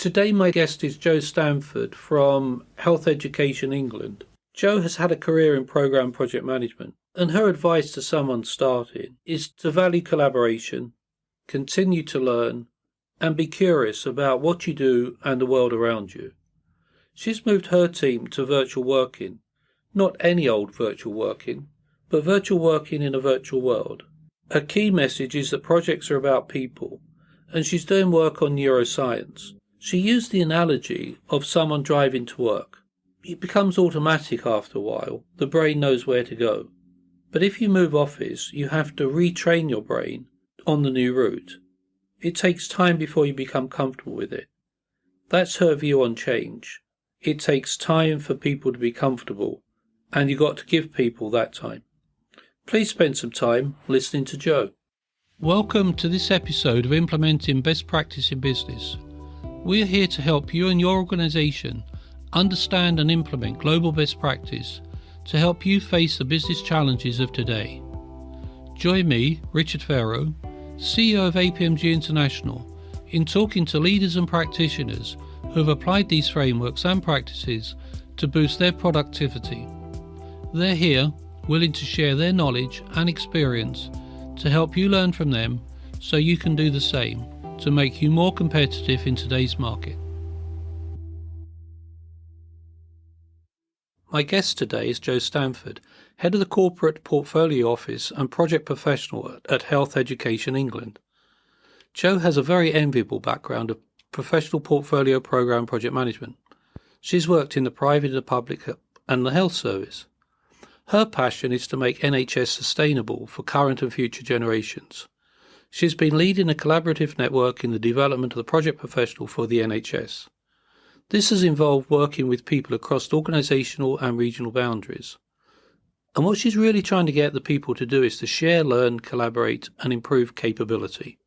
Today my guest is Jo Stanford from Health Education England. Jo has had a career in programme project management, and her advice to someone starting is to value collaboration, continue to learn, and be curious about what you do and the world around you. She's moved her team to virtual working, not any old virtual working, but virtual working in a virtual world. Her key message is that projects are about people, and she's doing work on neuroscience. She used the analogy of someone driving to work. It becomes automatic after a while. The brain knows where to go. But if you move office, you have to retrain your brain on the new route. It takes time before you become comfortable with it. That's her view on change. It takes time for people to be comfortable, and you've got to give people that time. Please spend some time listening to Jo. Welcome to this episode of Implementing Best Practice in Business. We're here to help you and your organisation understand and implement global best practice to help you face the business challenges of today. Join me, Richard Pharro, CEO of APMG International, in talking to leaders and practitioners who have applied these frameworks and practices to boost their productivity. They're here, willing to share their knowledge and experience to help you learn from them so you can do the same to make you more competitive in today's market. My guest today is Jo Stanford, Head of the Corporate Portfolio Office and Project Professional at Health Education England. Jo has a very enviable background of professional portfolio programme project management. She's worked in the private, the public and the health service. Her passion is to make NHS sustainable for current and future generations. She's been leading a collaborative network in the development of the project professional for the NHS. This has involved working with people across organisational and regional boundaries. And what she's really trying to get the people to do is to share, learn, collaborate and improve capability.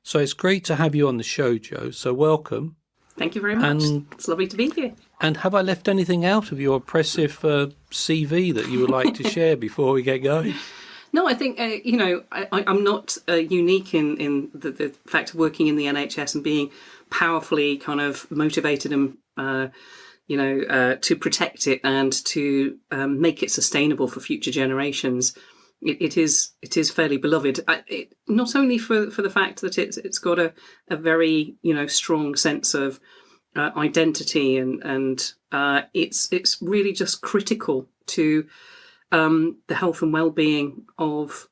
So it's great to have you on the show, Jo. So welcome. Thank you very much. It's lovely to be here. And have I left anything out of your impressive CV that you would like to share before we get going? No, I think, I'm not unique in the fact of working in the NHS and being powerfully kind of motivated and, to protect it and to make it sustainable for future generations. It is fairly beloved, not only for the fact that it's got a very, strong sense of identity and it's really just critical to the health and well-being of,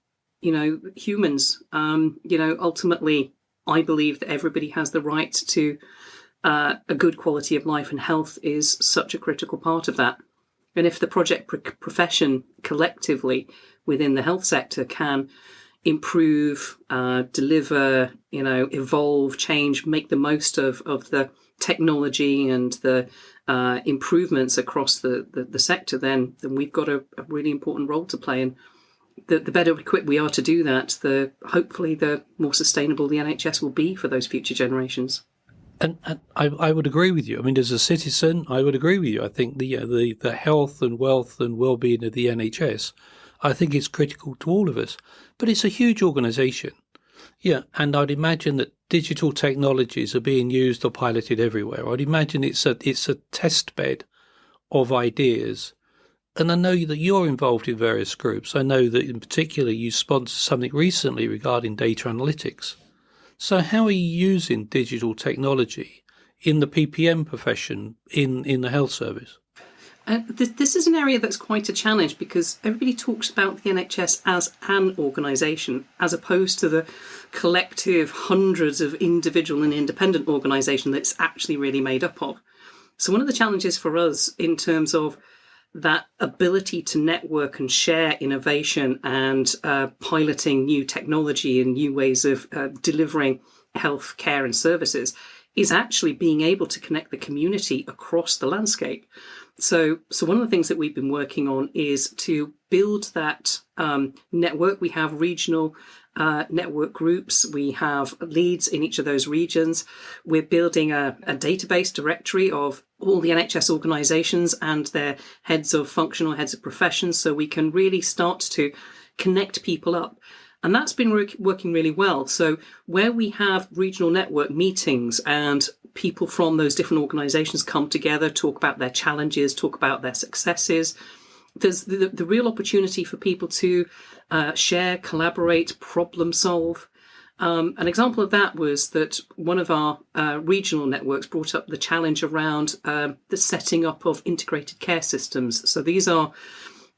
humans. Ultimately, I believe that everybody has the right to a good quality of life, and health is such a critical part of that. And if the project profession collectively within the health sector can improve, deliver, evolve, change, make the most of the technology and the improvements across the sector, then we've got a really important role to play. And the better equipped we are to do that, hopefully the more sustainable the NHS will be for those future generations. And I would agree with you. I mean, as a citizen, I would agree with you. I think the health and wealth and well-being of the NHS, I think it's critical to all of us. But it's a huge organisation. Yeah, and I'd imagine that digital technologies are being used or piloted everywhere. I'd imagine it's a test bed of ideas. And I know that you're involved in various groups. I know that in particular you sponsored something recently regarding data analytics. So how are you using digital technology in the PPM profession in the health service? This is an area that's quite a challenge because everybody talks about the NHS as an organisation as opposed to the collective hundreds of individual and independent organisations that it's actually really made up of. So one of the challenges for us in terms of that ability to network and share innovation and piloting new technology and new ways of delivering health care and services is actually being able to connect the community across the landscape. So one of the things that we've been working on is to build that network. We have regional network groups. We have leads in each of those regions. We're building a database directory of all the NHS organisations and their heads of functional heads of professions, so we can really start to connect people up. And that's been working really well. So where we have regional network meetings and people from those different organisations come together, talk about their challenges, talk about their successes, there's the real opportunity for people to share, collaborate, problem solve. An example of that was that one of our regional networks brought up the challenge around the setting up of integrated care systems. So these are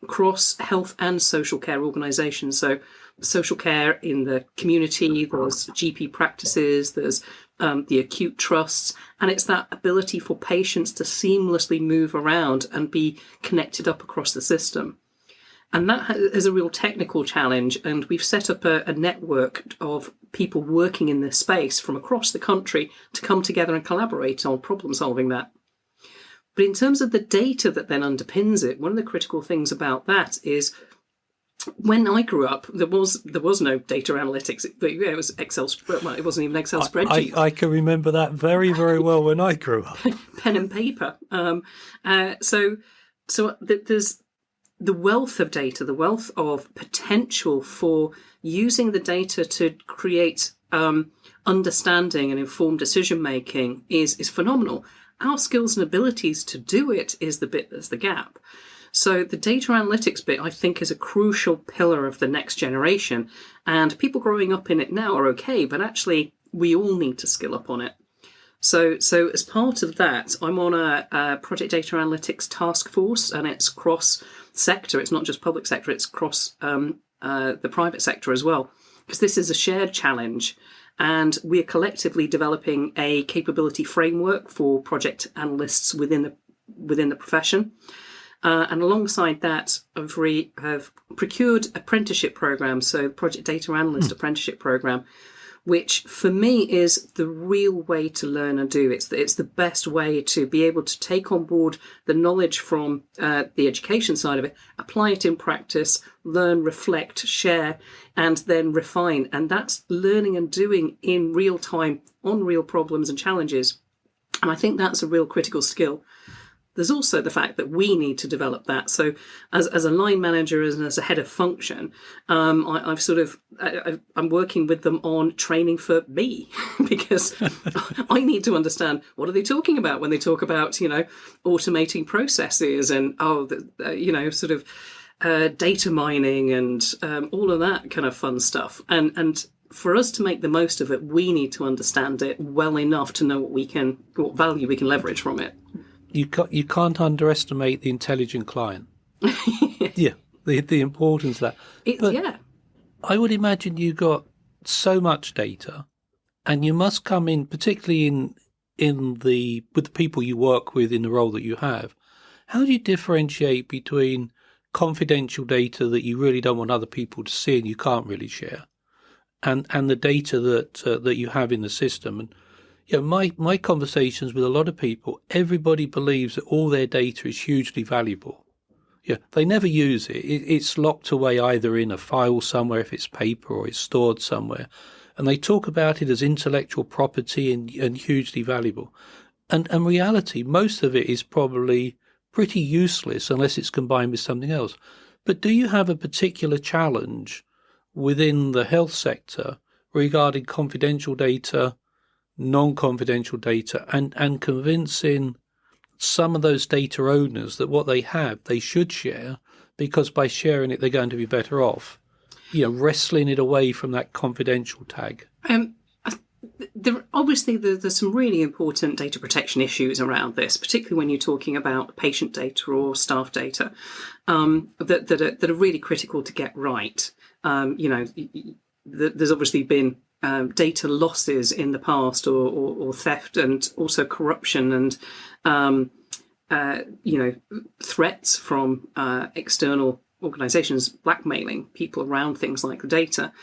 cross health and social care organisations. So social care in the community, there's GP practices, there's the acute trusts, and it's that ability for patients to seamlessly move around and be connected up across the system. And that is a real technical challenge, and we've set up a network of people working in this space from across the country to come together and collaborate on problem solving that. But in terms of the data that then underpins it, one of the critical things about that is when I grew up, there was no data analytics. It was Excel. Well, it wasn't even Excel spreadsheet. I can remember that very, very well when I grew up. Pen and paper. So there's the wealth of data, the wealth of potential for using the data to create understanding and informed decision making is phenomenal. Our skills and abilities to do it is the bit that's the gap. So the data analytics bit, I think, is a crucial pillar of the next generation. And people growing up in it now are okay, but actually we all need to skill up on it. So as part of that, I'm on a project data analytics task force, and it's cross-sector. It's not just public sector, it's cross the private sector as well, because this is a shared challenge. And we're collectively developing a capability framework for project analysts within the profession. And alongside that, I've procured apprenticeship programs, so project data analyst apprenticeship program, which for me is the real way to learn and do. It's the best way to be able to take on board the knowledge from the education side of it, apply it in practice, learn, reflect, share, and then refine. And that's learning and doing in real time on real problems and challenges. And I think that's a real critical skill. There's also the fact that we need to develop that. So as a line manager and as a head of function, I'm working with them on training for me because I need to understand what are they talking about when they talk about, automating processes and, data mining and all of that kind of fun stuff. And for us to make the most of it, we need to understand it well enough to know what value we can leverage from it. You can't underestimate the intelligent client. Yeah, the importance of that. I would imagine you got so much data, and you must come in, particularly with the people you work with in the role that you have. How do you differentiate between confidential data that you really don't want other people to see and you can't really share, and the data that you have in the system? And my conversations with a lot of people, everybody believes that all their data is hugely valuable. Yeah, they never use it. It's locked away either in a file somewhere, if it's paper, or it's stored somewhere. And they talk about it as intellectual property and hugely valuable. And in reality, most of it is probably pretty useless unless it's combined with something else. But do you have a particular challenge within the health sector regarding confidential data, non-confidential data, and convincing some of those data owners that what they have, they should share, because by sharing it, they're going to be better off, wrestling it away from that confidential tag? There's some really important data protection issues around this, particularly when you're talking about patient data or staff data, that are really critical to get right. There's obviously been data losses in the past, or theft, and also corruption, and threats from external organisations blackmailing people around things like the data.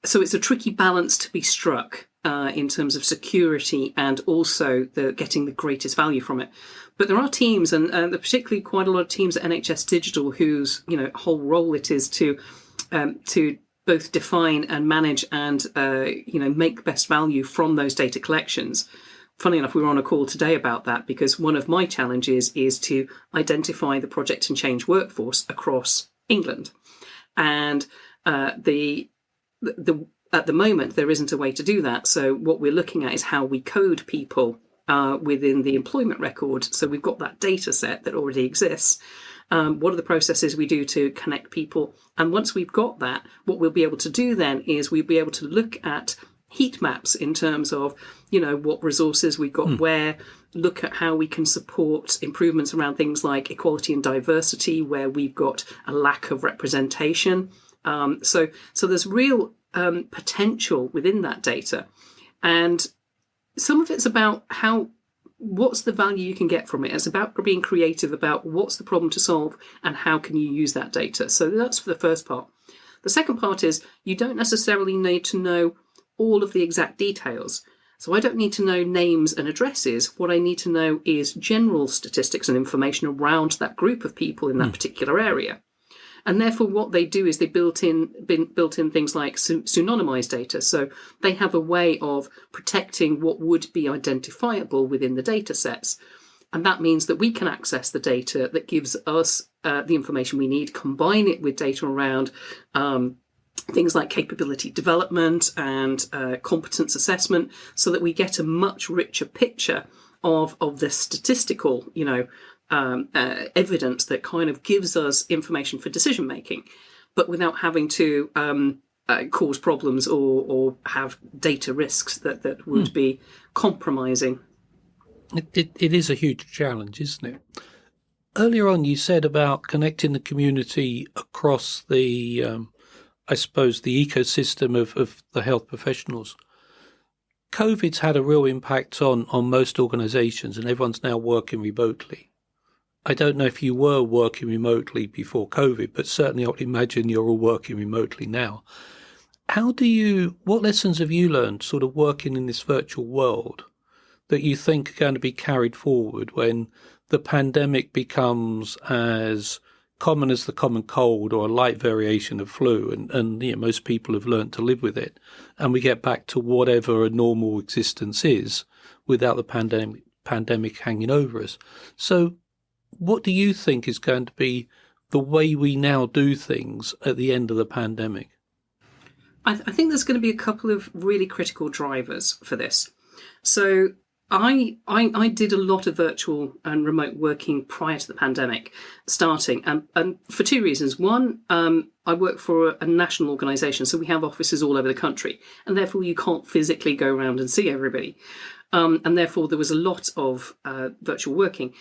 So it's a tricky balance to be struck in terms of security and also getting the greatest value from it. But there are teams, and particularly quite a lot of teams at NHS Digital, whose whole role it is to both define and manage and make best value from those data collections. Funny enough, we were on a call today about that, because one of my challenges is to identify the project and change workforce across England. And At the moment, there isn't a way to do that. So what we're looking at is how we code people within the employment record. So we've got that data set that already exists. What are the processes we do to connect people? And once we've got that, what we'll be able to do then is we'll be able to look at heat maps in terms of, what resources we've got where, look at how we can support improvements around things like equality and diversity, where we've got a lack of representation. So there's real potential within that data. And some of it's about what's the value you can get from it. It's about being creative about what's the problem to solve and how can you use that data. So that's for the first part. The second part is you don't necessarily need to know all of the exact details. So I don't need to know names and addresses. What I need to know is general statistics and information around that group of people in that particular area. And therefore, what they do is they built in things like pseudonymized data. So they have a way of protecting what would be identifiable within the data sets. And that means that we can access the data that gives us the information we need, combine it with data around things like capability development and competence assessment, so that we get a much richer picture of the statistical, evidence that kind of gives us information for decision making, but without having to cause problems or have data risks that would be compromising. It is a huge challenge, isn't it? Earlier on, you said about connecting the community across the, I suppose, the ecosystem of the health professionals. COVID's had a real impact on most organisations, and everyone's now working remotely. I don't know if you were working remotely before COVID, but certainly I would imagine you're all working remotely now. What lessons have you learned sort of working in this virtual world that you think are going to be carried forward when the pandemic becomes as common as the common cold or a light variation of flu, and most people have learned to live with it, and we get back to whatever a normal existence is without the pandemic hanging over us? So what do you think is going to be the way we now do things at the end of the pandemic? I think there's going to be a couple of really critical drivers for this. So I did a lot of virtual and remote working prior to the pandemic starting, and for two reasons. One, I work for a national organisation, so we have offices all over the country, and therefore you can't physically go around and see everybody. And therefore there was a lot of virtual working.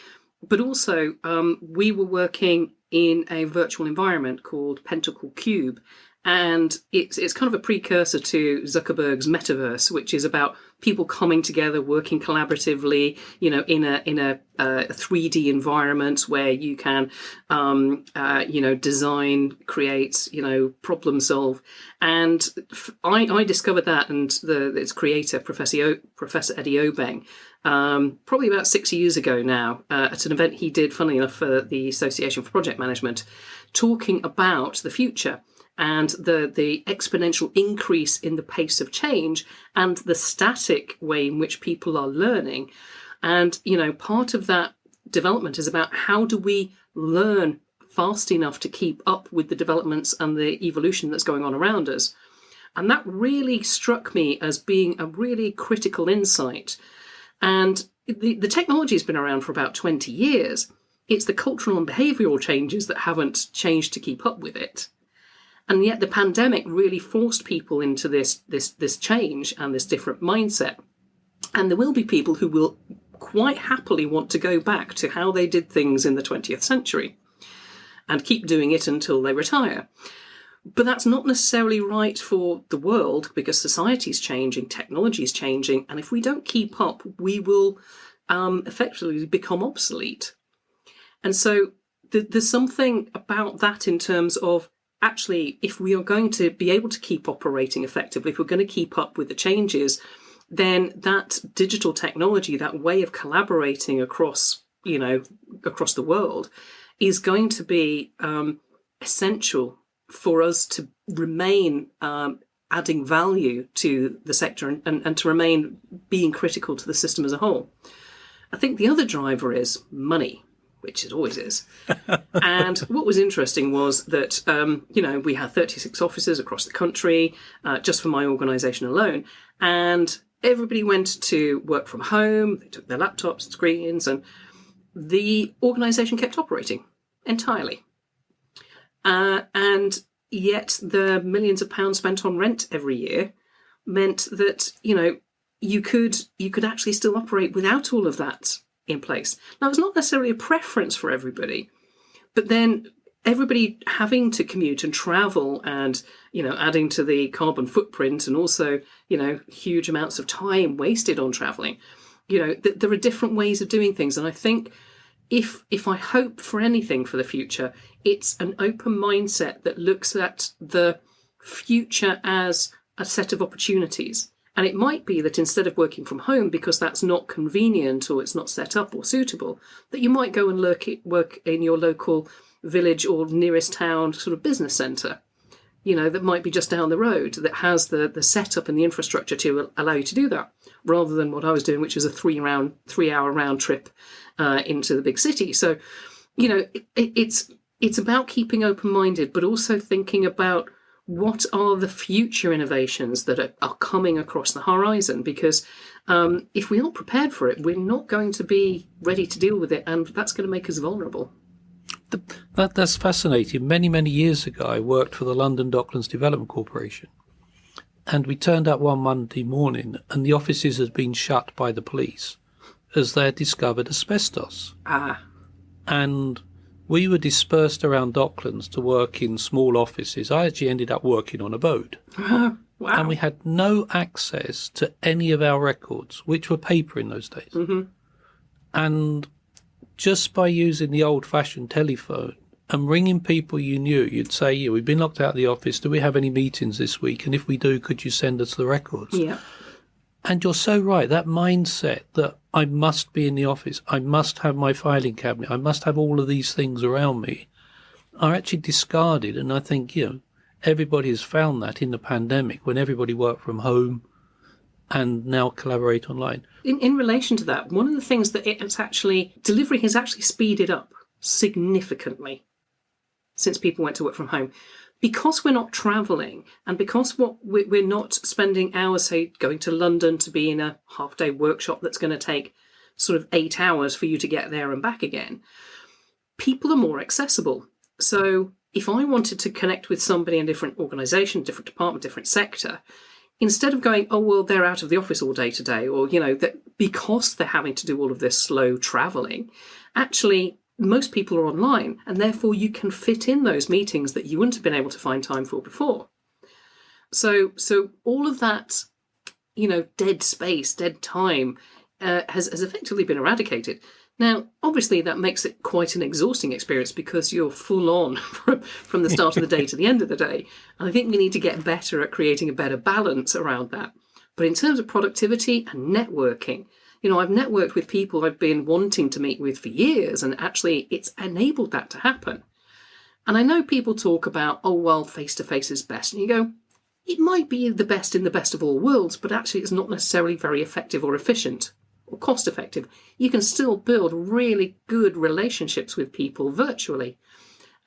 But also, we were working in a virtual environment called Pentacle Cube, and it's kind of a precursor to Zuckerberg's metaverse, which is about people coming together, working collaboratively, in a 3D environment where you can, design, create, problem solve. And I discovered that, and its creator, Professor Eddie Obeng, probably about 6 years ago now, at an event he did, funnily enough, for the Association for Project Management, talking about the future and the exponential increase in the pace of change and the static way in which people are learning. And, part of that development is about how do we learn fast enough to keep up with the developments and the evolution that's going on around us. And that really struck me as being a really critical insight. And the technology has been around for about 20 years. It's the cultural and behavioural changes that haven't changed to keep up with it. And yet the pandemic really forced people into this change and this different mindset. And there will be people who will quite happily want to go back to how they did things in the 20th century and keep doing it until they retire. But that's not necessarily right for the world, because society's changing, technology's changing, and if we don't keep up, we will effectively become obsolete. And so there's something about that in terms of, actually, if we are going to be able to keep operating effectively, if we're going to keep up with the changes, then that digital technology, that way of collaborating across the world, is going to be essential for us to remain adding value to the sector and to remain being critical to the system as a whole. I think the other driver is money. which it always is. And what was interesting was that, we had 36 offices across the country, just for my organisation alone. And everybody went to work from home. They took their laptops and screens, and the organisation kept operating entirely. And yet the millions of pounds spent on rent every year meant that, you could actually still operate without all of that in place. Now, it's not necessarily a preference for everybody, but then everybody having to commute and travel and, adding to the carbon footprint, and also, huge amounts of time wasted on travelling. There are different ways of doing things. And I think if I hope for anything for the future, it's an open mindset that looks at the future as a set of opportunities. And it might be that instead of working from home because that's not convenient or it's not set up or suitable, that you might go and work in your local village or nearest town sort of business centre, that might be just down the road, that has the setup and the infrastructure to allow you to do that, rather than what I was doing, which was a 3-hour round trip into the big city. So, it's about keeping open-minded, but also thinking about what are the future innovations that are coming across the horizon? Because if we aren't prepared for it, we're not going to be ready to deal with it, and that's going to make us vulnerable. That's fascinating. Many, many years ago, I worked for the London Docklands Development Corporation, and we turned up one Monday morning, and the offices had been shut by the police as they had discovered asbestos. And we were dispersed around Docklands to work in small offices. I actually ended up working on a boat. Wow. And we had no access to any of our records, which were paper in those days. Mm-hmm. And just by using the old-fashioned telephone and ringing people you knew, you'd say, yeah, we've been locked out of the office. Do we have any meetings this week? And if we do, could you send us the records? Yeah. And you're so right, that mindset that I must be in the office, I must have my filing cabinet, I must have all of these things around me, are actually discarded. And I think, everybody has found that in the pandemic when everybody worked from home and now collaborate online. In relation to that, one of the things that delivery has actually speeded up significantly since people went to work from home. Because we're not travelling, and because we're not spending hours, say, going to London to be in a half-day workshop that's going to take sort of 8 hours for you to get there and back again, people are more accessible. So if I wanted to connect with somebody in a different organisation, different department, different sector, instead of going, oh, well, they're out of the office all day today, or, that because they're having to do all of this slow travelling, actually most people are online, and therefore you can fit in those meetings that you wouldn't have been able to find time for before. So all of that, dead space, dead time has effectively been eradicated. Now, obviously, that makes it quite an exhausting experience because you're full on from the start of the day to the end of the day. And I think we need to get better at creating a better balance around that. But in terms of productivity and networking, I've networked with people I've been wanting to meet with for years, and actually it's enabled that to happen. And I know people talk about, oh, well, face-to-face is best. And you go, it might be the best in the best of all worlds, but actually it's not necessarily very effective or efficient or cost-effective. You can still build really good relationships with people virtually.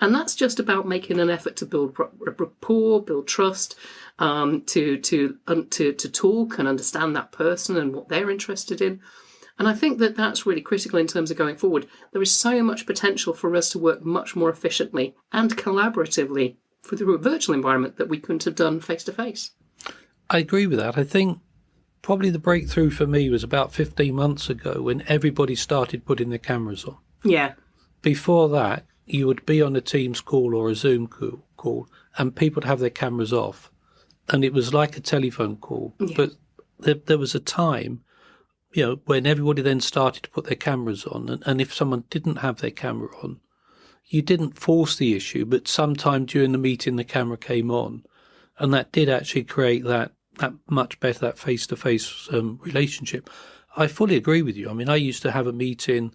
And that's just about making an effort to build rapport, build trust, to talk and understand that person and what they're interested in. And I think that that's really critical in terms of going forward. There is so much potential for us to work much more efficiently and collaboratively through a virtual environment that we couldn't have done face-to-face. I agree with that. I think probably the breakthrough for me was about 15 months ago when everybody started putting their cameras on. Yeah. Before that, you would be on a Teams call or a Zoom call and people would have their cameras off. And it was like a telephone call. Yeah. But there was a time, when everybody then started to put their cameras on. And if someone didn't have their camera on, you didn't force the issue, but sometime during the meeting the camera came on. And that did actually create that much better, that face-to-face relationship. I fully agree with you. I mean, I used to have a meeting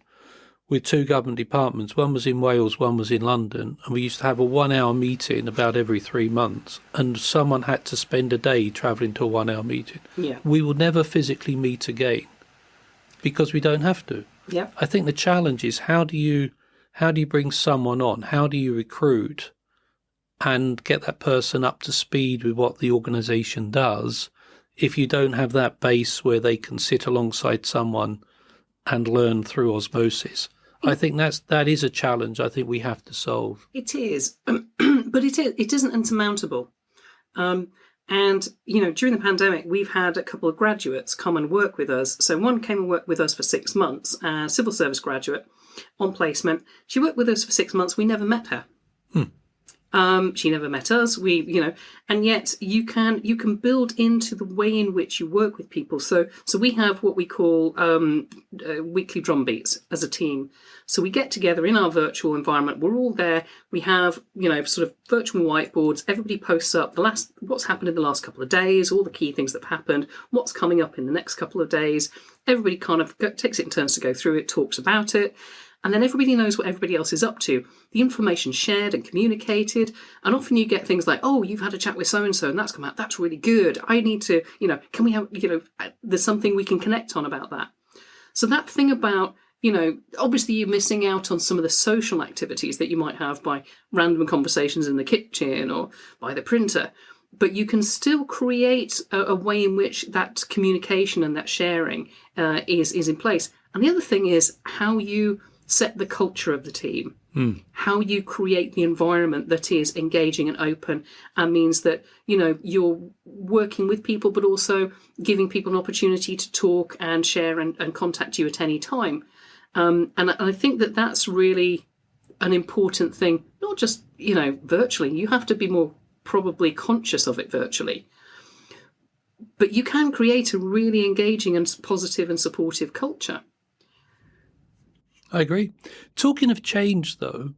with 2 government departments. One was in Wales, one was in London, and we used to have a 1-hour meeting about every 3 months, and someone had to spend a day travelling to a 1-hour meeting. Yeah. We will never physically meet again because we don't have to. Yeah. I think the challenge is how do you how do you bring someone on? How do you recruit and get that person up to speed with what the organisation does if you don't have that base where they can sit alongside someone and learn through osmosis? I think that is a challenge I think we have to solve. It is, but it isn't insurmountable. And, during the pandemic, we've had a couple of graduates come and work with us. So one came and worked with us for 6 months, a civil service graduate on placement. She worked with us for 6 months. We never met her. She never met us. And yet you can build into the way in which you work with people. So we have what we call weekly drum beats as a team. So we get together in our virtual environment. We're all there. We have, sort of virtual whiteboards. Everybody posts up what's happened in the last couple of days, all the key things that have happened, what's coming up in the next couple of days. Everybody kind of takes it in turns to go through it, talks about it. And then everybody knows what everybody else is up to. The information shared and communicated. And often you get things like, oh, you've had a chat with so-and-so and that's come out. That's really good. I need to, can we have, there's something we can connect on about that. So that thing about, obviously you're missing out on some of the social activities that you might have by random conversations in the kitchen or by the printer. But you can still create a way in which that communication and that sharing is in place. And the other thing is how you set the culture of the team, how you create the environment that is engaging and open and means that, you're working with people, but also giving people an opportunity to talk and share and contact you at any time. And I think that that's really an important thing, not just, virtually. You have to be more probably conscious of it virtually. But you can create a really engaging and positive and supportive culture. I agree. Talking of change, though,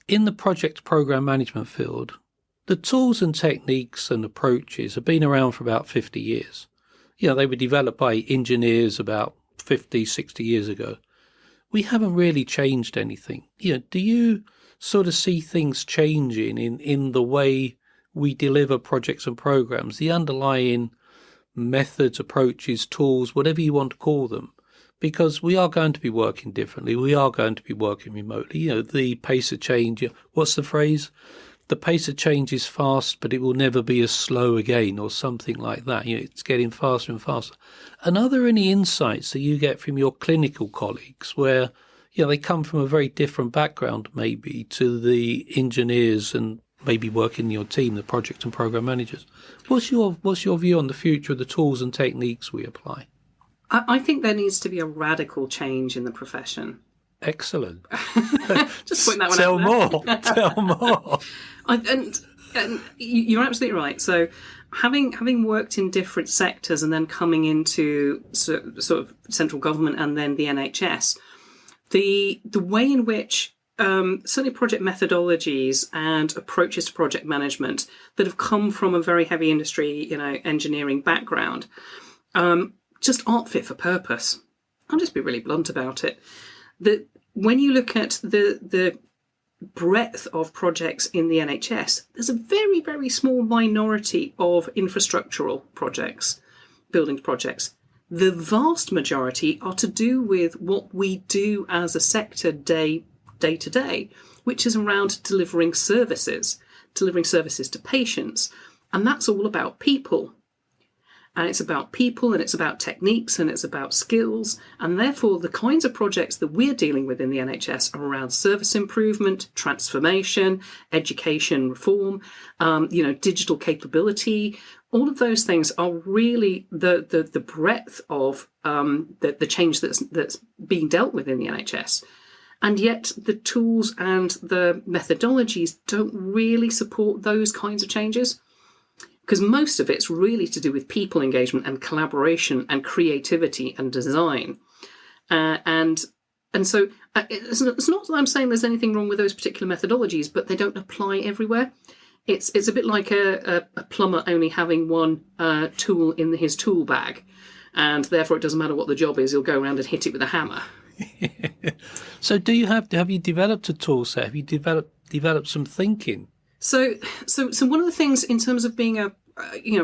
in the project program management field, the tools and techniques and approaches have been around for about 50 years. They were developed by engineers about 50, 60 years ago. We haven't really changed anything. Do you sort of see things changing in the way we deliver projects and programs, the underlying methods, approaches, tools, whatever you want to call them? Because we are going to be working differently. We are going to be working remotely. The pace of change, what's the phrase? The pace of change is fast, but it will never be as slow again, or something like that. It's getting faster and faster. And are there any insights that you get from your clinical colleagues where, they come from a very different background maybe to the engineers and maybe work in your team, the project and program managers? What's your view on the future of the tools and techniques we apply? I think there needs to be a radical change in the profession. Excellent. Just point that one Tell out more. Tell more. And you're absolutely right. So having worked in different sectors and then coming into sort of central government and then the NHS, the way in which certainly project methodologies and approaches to project management that have come from a very heavy industry, engineering background, just aren't fit for purpose. I'll just be really blunt about it. That when you look at the breadth of projects in the NHS, there's a very, very small minority of infrastructural projects, buildings projects. The vast majority are to do with what we do as a sector day to day, which is around delivering services to patients. And that's all about people. And it's about people and it's about techniques and it's about skills. And therefore, the kinds of projects that we're dealing with in the NHS are around service improvement, transformation, education reform, digital capability. All of those things are really the breadth of the change that's being dealt with in the NHS. And yet the tools and the methodologies don't really support those kinds of changes. Because most of it's really to do with people engagement and collaboration and creativity and design. And so it's not that I'm saying there's anything wrong with those particular methodologies, but they don't apply everywhere. It's a bit like a plumber only having one tool in his tool bag, and therefore it doesn't matter what the job is, he'll go around and hit it with a hammer. So have you developed a tool set? Have you developed some thinking? So one of the things in terms of being a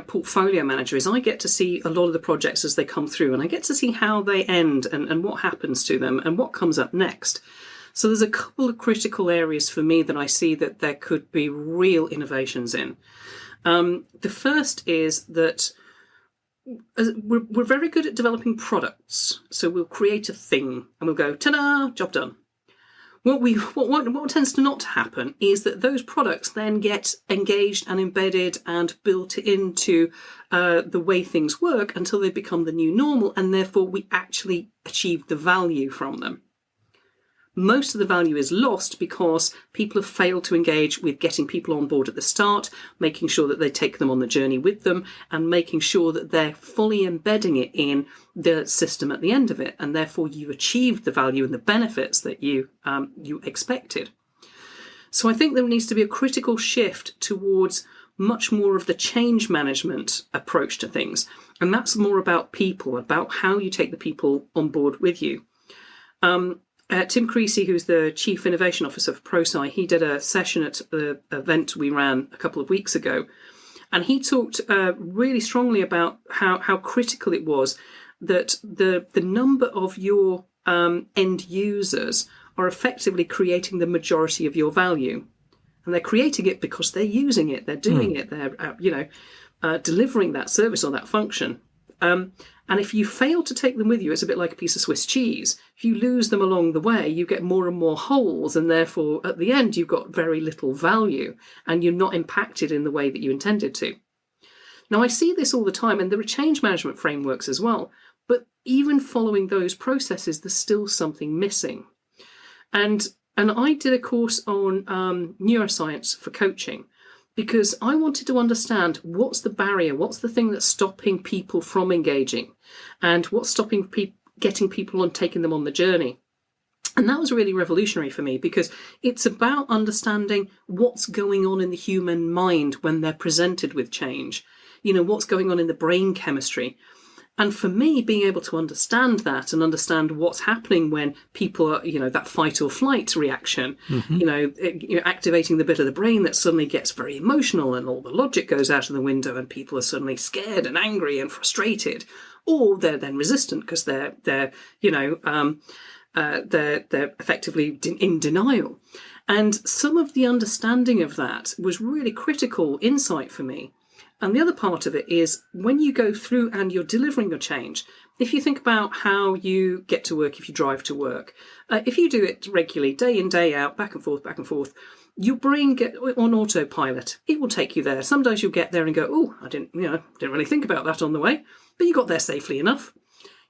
portfolio manager is I get to see a lot of the projects as they come through, and I get to see how they end and what happens to them and what comes up next. So there's a couple of critical areas for me that I see that there could be real innovations in. The first is that we're very good at developing products. So we'll create a thing and we'll go, ta-da, job done. What tends to not happen is that those products then get engaged and embedded and built into the way things work until they become the new normal, and therefore we actually achieve the value from them. Most of the value is lost because people have failed to engage with getting people on board at the start, making sure that they take them on the journey with them, and making sure that they're fully embedding it in the system at the end of it. And therefore you achieved the value and the benefits that you expected. So I think there needs to be a critical shift towards much more of the change management approach to things. And that's more about people, about how you take the people on board with you. Tim Creasy, who's the Chief Innovation Officer for ProSci, he did a session at the event we ran a couple of weeks ago. And he talked really strongly about how critical it was that the number of your end users are effectively creating the majority of your value. And they're creating it because they're using it, they're doing it, they're delivering that service or that function. And if you fail to take them with you, it's a bit like a piece of Swiss cheese. If you lose them along the way, you get more and more holes, and therefore at the end you've got very little value and you're not impacted in the way that you intended to. Now, I see this all the time, and there are change management frameworks as well, but even following those processes, there's still something missing. And I did a course on neuroscience for coaching, because I wanted to understand what's the barrier, what's the thing that's stopping people from engaging, and what's stopping getting people on, taking them on the journey. And that was really revolutionary for me, because it's about understanding what's going on in the human mind when they're presented with change. What's going on in the brain chemistry. And for me, being able to understand that and understand what's happening when people are, that fight or flight reaction, activating the bit of the brain that suddenly gets very emotional and all the logic goes out of the window and people are suddenly scared and angry and frustrated, or they're then resistant because they're effectively in denial. And some of the understanding of that was really critical insight for me. And the other part of it is when you go through and you're delivering your change, if you think about how you get to work, if you drive to work, if you do it regularly, day in, day out, back and forth, your brain get on autopilot. It will take you there. Sometimes you'll get there and go, oh, I didn't really think about that on the way, but you got there safely enough.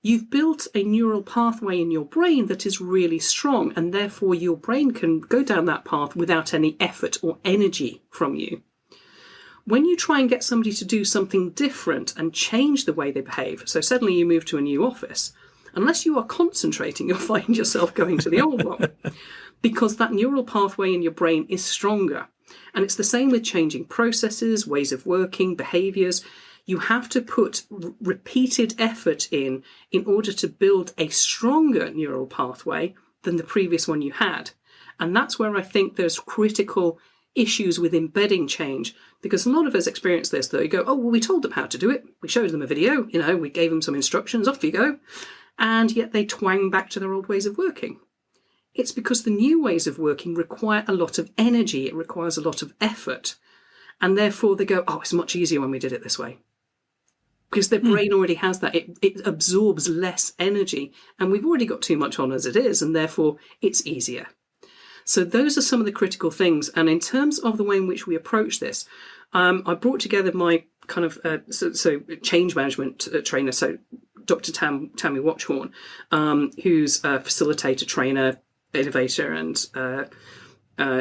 You've built a neural pathway in your brain that is really strong, and therefore your brain can go down that path without any effort or energy from you. When you try and get somebody to do something different and change the way they behave, so suddenly you move to a new office, unless you are concentrating, you'll find yourself going to the old one, because that neural pathway in your brain is stronger. And it's the same with changing processes, ways of working, behaviours. You have to put repeated effort in order to build a stronger neural pathway than the previous one you had. And that's where I think there's critical issues with embedding change, because a lot of us experience this, that you go, oh, well, we told them how to do it. We showed them a video, we gave them some instructions, off you go. And yet they twang back to their old ways of working. It's because the new ways of working require a lot of energy. It requires a lot of effort. And therefore they go, oh, it's much easier when we did it this way. Because their brain already has that. It absorbs less energy. And we've already got too much on as it is. And therefore it's easier. So those are some of the critical things. And in terms of the way in which we approach this, I brought together my kind of change management trainer, so Dr. Tammy Watchhorn, who's a facilitator, trainer, innovator, and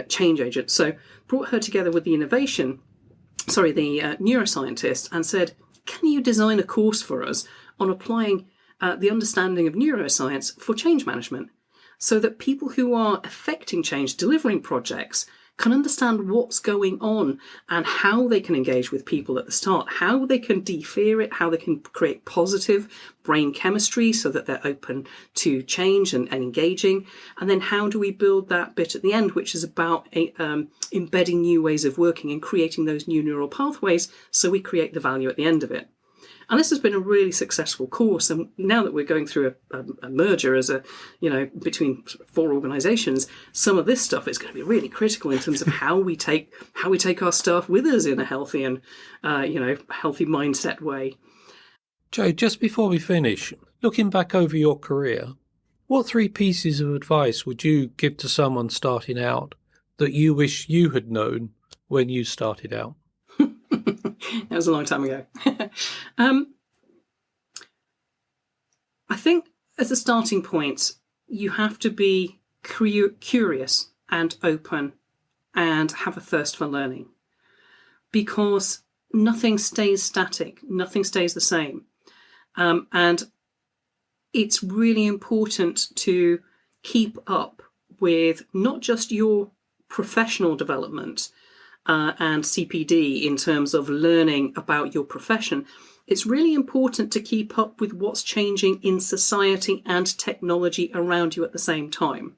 change agent. So brought her together with the neuroscientist, and said, can you design a course for us on applying the understanding of neuroscience for change management, so that people who are affecting change, delivering projects, can understand what's going on and how they can engage with people at the start, how they can de-fear it, how they can create positive brain chemistry so that they're open to change and engaging. And then how do we build that bit at the end, which is about embedding new ways of working and creating those new neural pathways so we create the value at the end of it. And this has been a really successful course. And now that we're going through a merger as between 4 organisations, some of this stuff is going to be really critical in terms of how we take our staff with us in a healthy and healthy mindset way. Jo, just before we finish, looking back over your career, what 3 pieces of advice would you give to someone starting out that you wish you had known when you started out? That was a long time ago. I think as a starting point, you have to be curious and open and have a thirst for learning, because nothing stays static, nothing stays the same. And it's really important to keep up with not just your professional development and CPD in terms of learning about your profession. It's really important to keep up with what's changing in society and technology around you at the same time.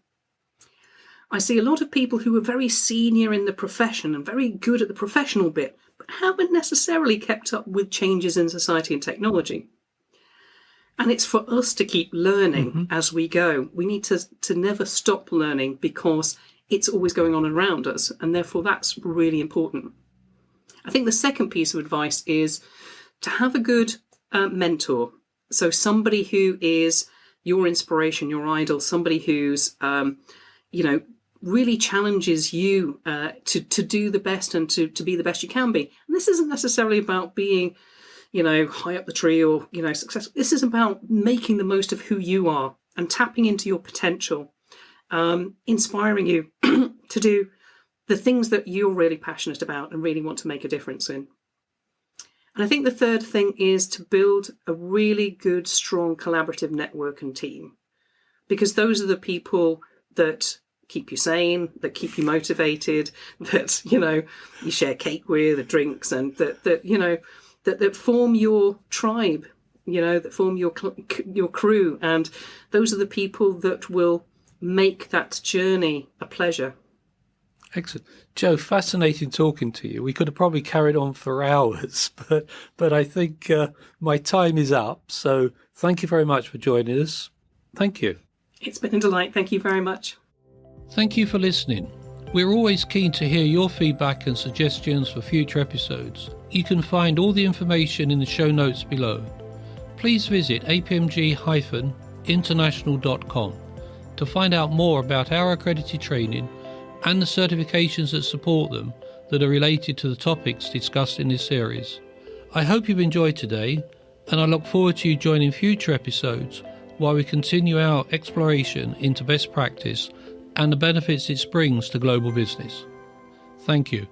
I see a lot of people who are very senior in the profession and very good at the professional bit, but haven't necessarily kept up with changes in society and technology. And it's for us to keep learning as we go. We need to never stop learning, because it's always going on around us, and therefore that's really important. I think the second piece of advice is to have a good mentor. So somebody who is your inspiration, your idol, somebody who's, really challenges you to do the best and to be the best you can be. And this isn't necessarily about being, high up the tree or, successful. This is about making the most of who you are and tapping into your potential. Inspiring you to do the things that you're really passionate about and really want to make a difference in. And I think the third thing is to build a really good, strong, collaborative network and team, because those are the people that keep you sane, that keep you motivated, that, you share cake with, or drinks, and that form your tribe, that form your crew. And those are the people that will make that journey a pleasure. Excellent. Jo, fascinating talking to you. We could have probably carried on for hours, but I think my time is up. So thank you very much for joining us. Thank you. It's been a delight. Thank you very much. Thank you for listening. We're always keen to hear your feedback and suggestions for future episodes. You can find all the information in the show notes below. Please visit apmg-international.com to find out more about our accredited training and the certifications that support them that are related to the topics discussed in this series. I hope you've enjoyed today, and I look forward to you joining future episodes while we continue our exploration into best practice and the benefits it brings to global business. Thank you.